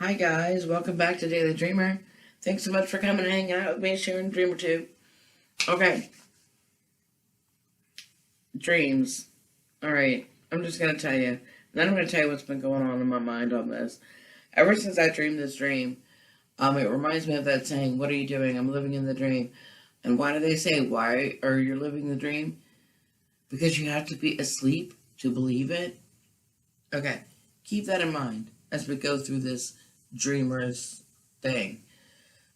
Hi guys, welcome back to Daily Dreamer. Thanks so much for coming and hanging out with me, sharing Dreamer too. Okay, dreams. Alright, I'm just going to tell you. Then I'm going to tell you what's been going on in my mind on this. Ever since I dreamed this dream, it reminds me of that saying, what are you doing? I'm living in the dream. And why do they say, why are you living the dream? Because you have to be asleep to believe it? Okay, keep that in mind as we go through this dreamers thing.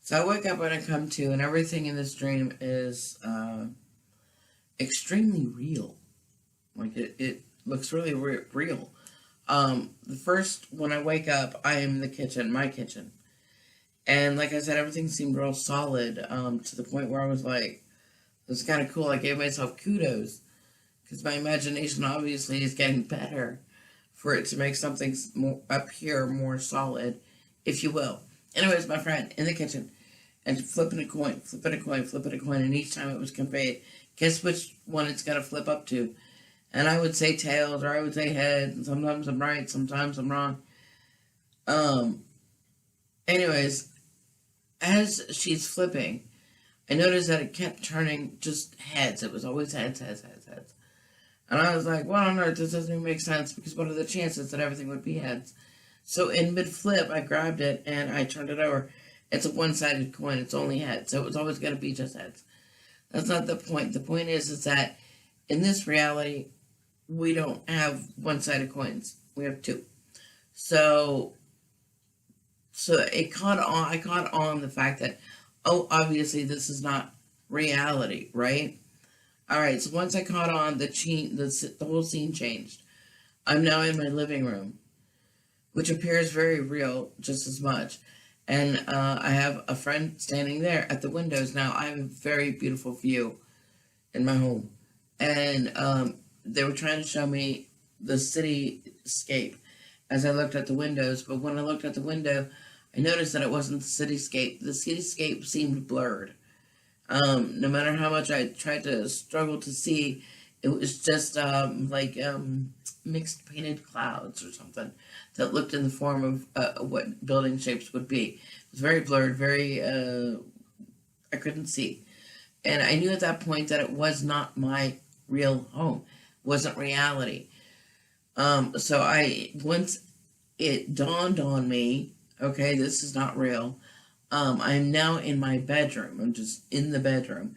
So I wake up and I come to, and everything in this dream is extremely real. Like it looks really real. The first, when I wake up, I am in the kitchen, my kitchen. And like I said, everything seemed real solid to the point where I was like, it was kind of cool. I gave myself kudos because my imagination obviously is getting better for it to make something more up here more solid, if you will. Anyways, my friend in the kitchen and flipping a coin, and each time it was conveyed, guess which one it's going to flip up to? And I would say tails, or I would say heads, and sometimes I'm right, sometimes I'm wrong. Anyways, as she's flipping, I noticed that it kept turning just heads. It was always heads. And I was like, what on earth? This doesn't even make sense, because what are the chances that everything would be heads? So in mid-flip, I grabbed it and I turned it over. It's a one-sided coin. It's only heads. So it was always going to be just heads. That's not the point. The point is that in this reality, we don't have one-sided coins. We have two. So it caught on. I caught on the fact that, oh, obviously this is not reality, right? All right. So once I caught on, the whole scene changed. I'm now in my living room, which appears very real just as much. And I have a friend standing there at the windows. Now, I have a very beautiful view in my home. And they were trying to show me the cityscape as I looked at the windows. But when I looked at the window, I noticed that it wasn't the cityscape. The cityscape seemed blurred. No matter how much I tried to struggle to see, it was just like mixed painted clouds or something that looked in the form of what building shapes would be. It was very blurred, very, I couldn't see. And I knew at that point that it was not my real home. It wasn't reality. So once it dawned on me, okay, this is not real. I'm now in my bedroom. I'm just in the bedroom.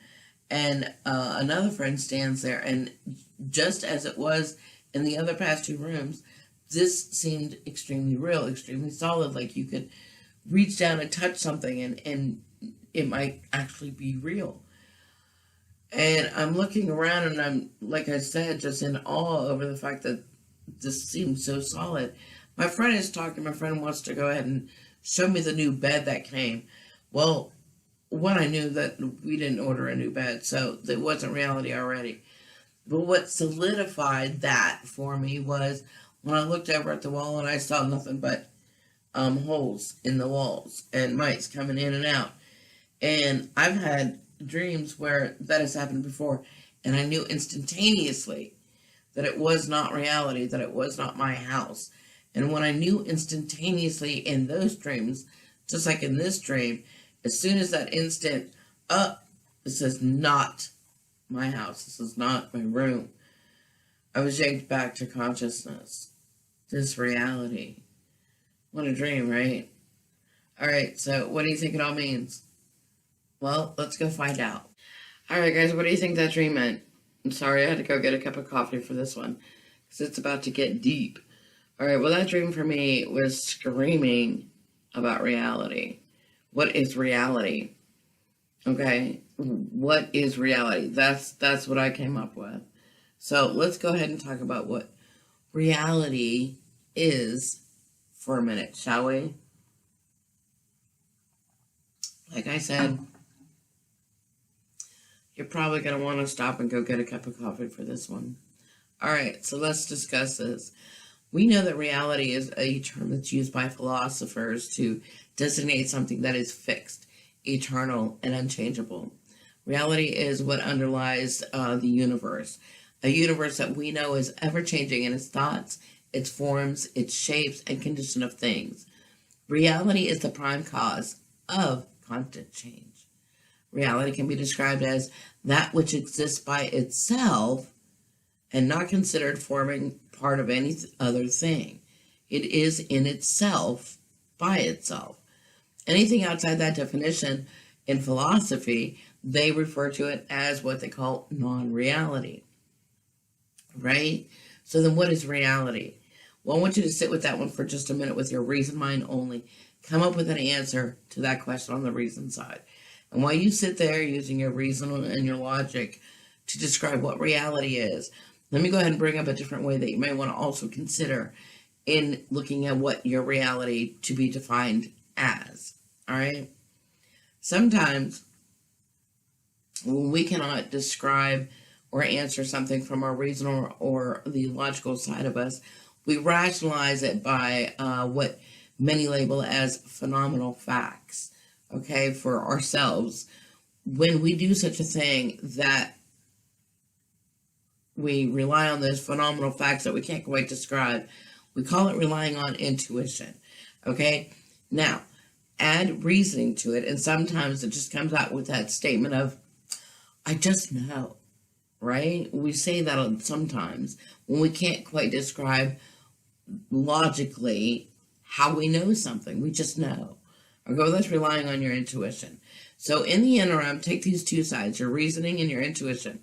And another friend stands there, and just as it was in the other past two rooms, this seemed extremely real, extremely solid, like you could reach down and touch something and it might actually be real. And I'm looking around and I'm, like I said, just in awe over the fact that this seems so solid. My friend is talking, my friend wants to go ahead and show me the new bed that came. Well, one, I knew that we didn't order a new bed, so it wasn't reality already. But what solidified that for me was when I looked over at the wall and I saw nothing but holes in the walls and mice coming in and out. And I've had dreams where that has happened before, and I knew instantaneously that it was not reality, that it was not my house. And when I knew instantaneously in those dreams, just like in this dream, as soon as that instant, this is not my house. This is not my room. I was yanked back to consciousness. This reality. What a dream, right? All right, so what do you think it all means? Well, let's go find out. All right, guys, what do you think that dream meant? I'm sorry, I had to go get a cup of coffee for this one, because it's about to get deep. All right, well, that dream for me was screaming about reality. What is reality? Okay, what is reality? That's what I came up with. So let's go ahead and talk about what reality is for a minute, shall we? Like I said, you're probably going to want to stop and go get a cup of coffee for this one. All right, so let's discuss this. We know that reality is a term that's used by philosophers to designate something that is fixed, eternal, and unchangeable. Reality is what underlies the universe, a universe that we know is ever-changing in its thoughts, its forms, its shapes, and condition of things. Reality is the prime cause of constant change. Reality can be described as that which exists by itself and not considered forming part of any other thing. It is in itself, by itself. Anything outside that definition in philosophy, they refer to it as what they call non-reality. Right? So then what is reality? Well, I want you to sit with that one for just a minute with your reason mind only. Come up with an answer to that question on the reason side. And while you sit there using your reason and your logic to describe what reality is, let me go ahead and bring up a different way that you may want to also consider in looking at what your reality to be defined as. All right? Sometimes when we cannot describe or answer something from our reason or the logical side of us, we rationalize it by what many label as phenomenal facts, okay, for ourselves. When we do such a thing that we rely on those phenomenal facts that we can't quite describe, we call it relying on intuition, okay? Now, add reasoning to it, and sometimes it just comes out with that statement of, I just know, right? We say that sometimes when we can't quite describe logically how we know something. We just know. Or go, that's relying on your intuition. So in the interim, take these two sides, your reasoning and your intuition,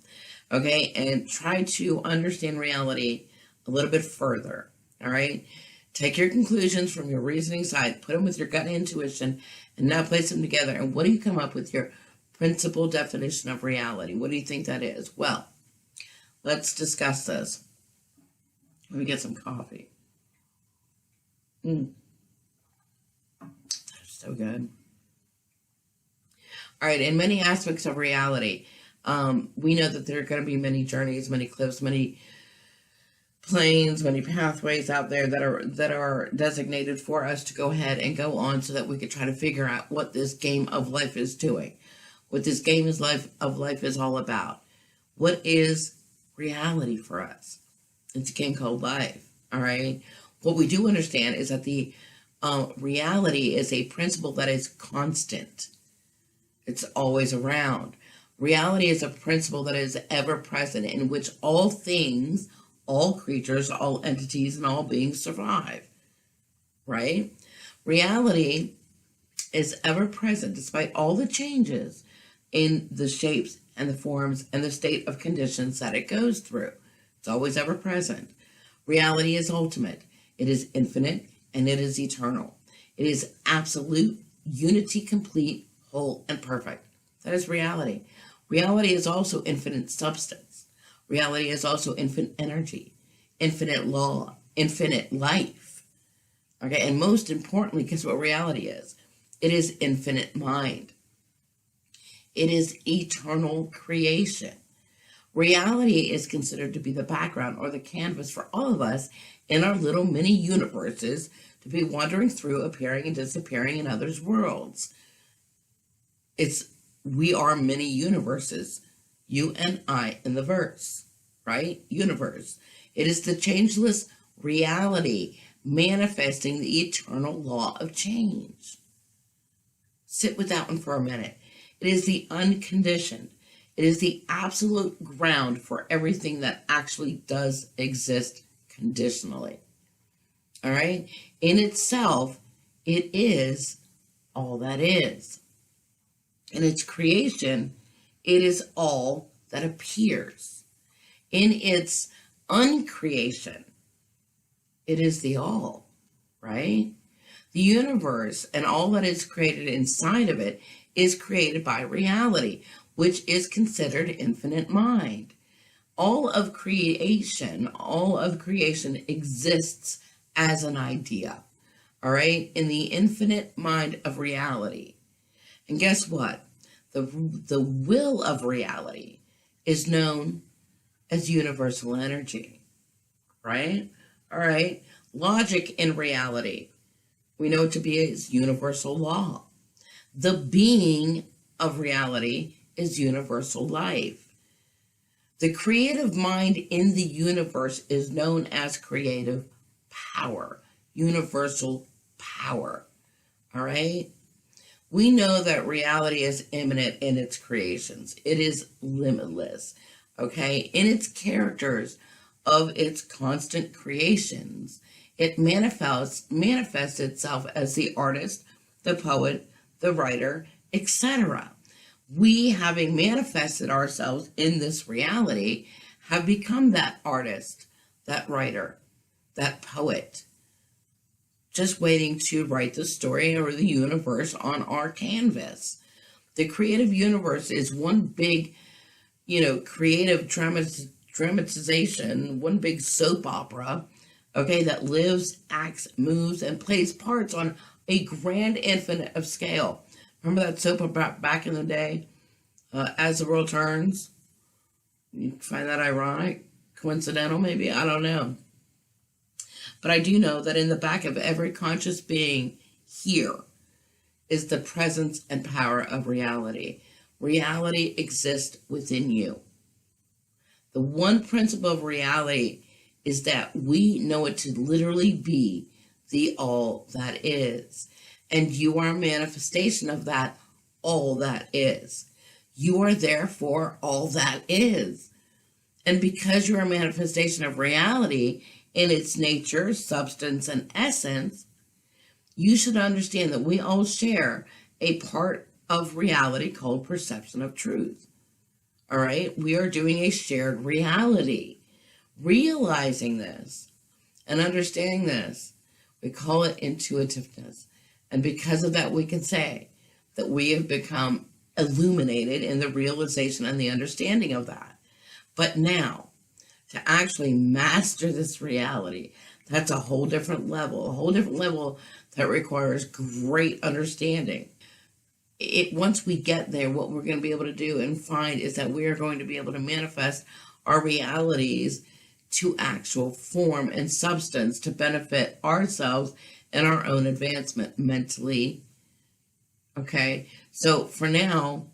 okay? And try to understand reality a little bit further, all right? Take your conclusions from your reasoning side, put them with your gut intuition, and now place them together. And what do you come up with your principal definition of reality? What do you think that is? Well, let's discuss this. Let me get some coffee. So good. All right, in many aspects of reality, we know that there are going to be many journeys, many cliffs, many planes, many pathways out there that are designated for us to go ahead and go on so that we can try to figure out what this game of life is doing, what this game of life is all about. What is reality for us? It's a game called life, all right? What we do understand is that the reality is a principle that is constant. It's always around. Reality is a principle that is ever present, in which all things, all creatures, all entities, and all beings survive, right? Reality is ever present despite all the changes in the shapes and the forms and the state of conditions that it goes through. It's always ever present. Reality is ultimate. It is infinite, and it is eternal. It is absolute, unity, complete, whole, and perfect. That is reality. Reality is also infinite substance. Reality is also infinite energy, infinite law, infinite life. Okay, and most importantly, guess what reality is? It is infinite mind. It is eternal creation. Reality is considered to be the background or the canvas for all of us in our little mini universes to be wandering through, appearing and disappearing in others' worlds. We are many universes, you and I in the verse, right? Universe. It is the changeless reality manifesting the eternal law of change. Sit with that one for a minute. It is the unconditioned. It is the absolute ground for everything that actually does exist conditionally. All right? In itself, it is all that is. In its creation, it is all that appears. In its uncreation, it is the all, right? The universe and all that is created inside of it is created by reality, which is considered infinite mind. All of creation exists as an idea, all right, in the infinite mind of reality. And guess what? The will of reality is known as universal energy, right? All right. Logic in reality, we know it to be as universal law. The being of reality is universal life. The creative mind in the universe is known as creative power, universal power. All right? We know that reality is immanent in its creations. It is limitless, okay? In its characters of its constant creations, it manifests itself as the artist, the poet, the writer, etc. We, having manifested ourselves in this reality, have become that artist, that writer, that poet, just waiting to write the story or the universe on our canvas. The creative universe is one big, creative dramatization, one big soap opera, okay, that lives, acts, moves, and plays parts on a grand infinite of scale. Remember that soap opera back in the day, As the World Turns? You find that ironic? Coincidental, maybe? I don't know. But I do know that in the back of every conscious being here is the presence and power of reality. Reality exists within you. The one principle of reality is that we know it to literally be the all that is. And you are a manifestation of that all that is. You are therefore all that is. And because you're a manifestation of reality in its nature, substance, and essence, you should understand that we all share a part of reality called perception of truth. All right? We are doing a shared reality. Realizing this and understanding this, we call it intuitiveness. And because of that, we can say that we have become illuminated in the realization and the understanding of that. But now, to actually master this reality, that's a whole different level that requires great understanding. Once we get there, what we're going to be able to do and find is that we are going to be able to manifest our realities to actual form and substance to benefit ourselves and our own advancement mentally. Okay, so for now,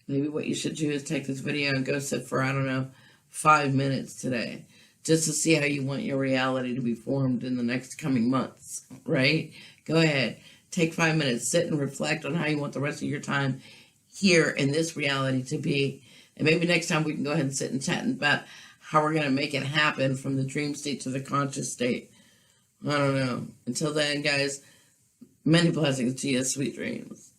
maybe what you should do is take this video and go sit for, 5 minutes today, just to see how you want your reality to be formed in the next coming months, right? Go ahead, take 5 minutes, sit and reflect on how you want the rest of your time here in this reality to be. And maybe next time we can go ahead and sit and chat about how we're going to make it happen from the dream state to the conscious state. I don't know. Until then, guys, many blessings to you. Sweet dreams.